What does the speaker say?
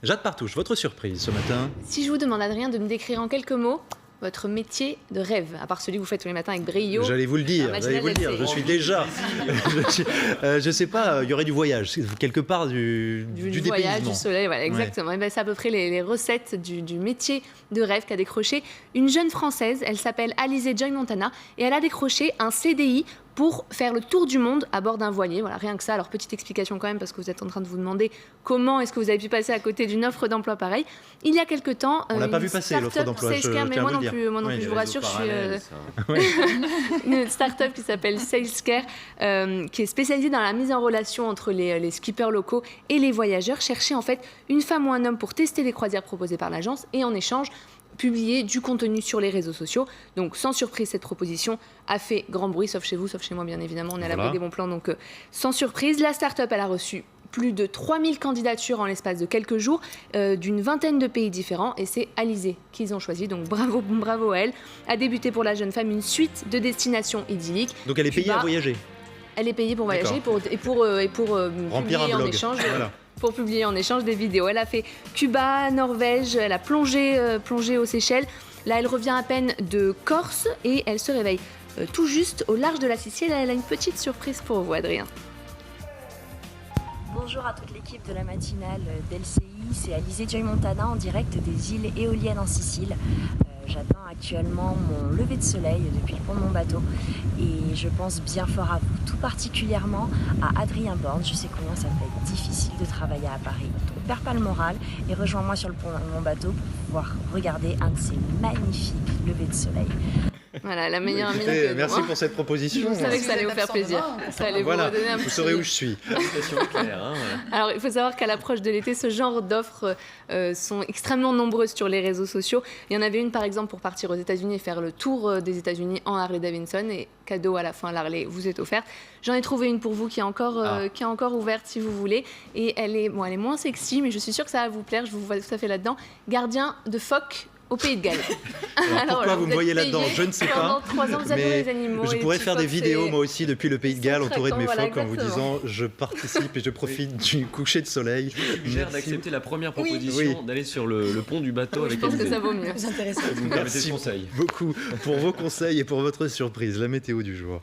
Jade Partouche, votre surprise ce matin? Si je vous demande, Adrien, de me décrire en quelques mots votre métier de rêve, à part celui que vous faites tous les matins avec brio. J'allais vous le dire, je suis déjà... je sais pas, il y aurait du voyage, quelque part du voyage, dépaysement. du soleil, voilà, exactement. Ouais. Et ben, c'est à peu près les recettes du métier de rêve qu'a décroché une jeune Française. Elle s'appelle Alizée Joy Montana et elle a décroché un CDI pour faire le tour du monde à bord d'un voilier. Voilà, rien que ça. Alors, petite explication quand même, parce que vous êtes en train de vous demander comment est-ce que vous avez pu passer à côté d'une offre d'emploi pareille. Il y a quelque temps... On l'a pas vu passer, l'offre d'emploi, mais moi non plus, je vous rassure, je suis une start-up qui s'appelle SalesCare, qui est spécialisée dans la mise en relation entre les skippers locaux et les voyageurs. Chercher en fait une femme ou un homme pour tester les croisières proposées par l'agence et en échange publier du contenu sur les réseaux sociaux. Donc, sans surprise, cette proposition a fait grand bruit, sauf chez vous, sauf chez moi, bien évidemment. On est à l'abri des bons plans, donc sans surprise. La start-up, elle a reçu plus de 3000 candidatures en l'espace de quelques jours, d'une vingtaine de pays différents, et c'est Alizée qu'ils ont choisi. Donc, bravo à elle. A débuté pour la jeune femme une suite de destinations idylliques. Donc, elle est payée à voyager? Elle est payée pour voyager et pour remplir un blog. En échange. Voilà. Pour publier en échange des vidéos. Elle a fait Cuba, Norvège, elle a plongé aux Seychelles. Là, elle revient à peine de Corse et elle se réveille tout juste au large de la Sicile. Elle a une petite surprise pour vous, Adrien. Bonjour à toute l'équipe de la matinale d'LCI, c'est Alizée Joy Montana en direct des îles éoliennes en Sicile. J'attends actuellement mon lever de soleil depuis le pont de mon bateau et je pense bien fort à vous, tout particulièrement à Adrien Borne. Je sais combien ça peut être difficile de travailler à Paris. Donc perds pas le moral et rejoins-moi sur le pont de mon bateau pour pouvoir regarder un de ces magnifiques levers de soleil. Voilà, la meilleure amie. Merci pour cette proposition. Je savais que ça allait vous faire plaisir. Ça allait vous redonner un petit... Vous saurez où je suis. Alors, il faut savoir qu'à l'approche de l'été, ce genre d'offres sont extrêmement nombreuses sur les réseaux sociaux. Il y en avait une, par exemple, pour partir aux États-Unis et faire le tour des États-Unis en Harley Davidson. Et cadeau à la fin, l'Harley vous est offerte. J'en ai trouvé une pour vous qui est encore ouverte si vous voulez. Et elle est moins sexy, mais je suis sûre que ça va vous plaire. Je vous vois tout à fait là-dedans. Gardien de phoque au Pays de Galles. Pourquoi vous me voyez là-dedans? Je ne sais pas. Pendant 3 ans, vous adorez les animaux. Je pourrais faire des vidéos, moi aussi, depuis le Pays de Galles, entouré de mes phoques, en vous disant je participe et je profite du coucher de soleil. J'ai d'accepter la première proposition d'aller sur le pont du bateau avec je pense que ça vaut mieux. Vous me permettez ce conseil. Merci beaucoup pour vos conseils et pour votre surprise. La météo du jour.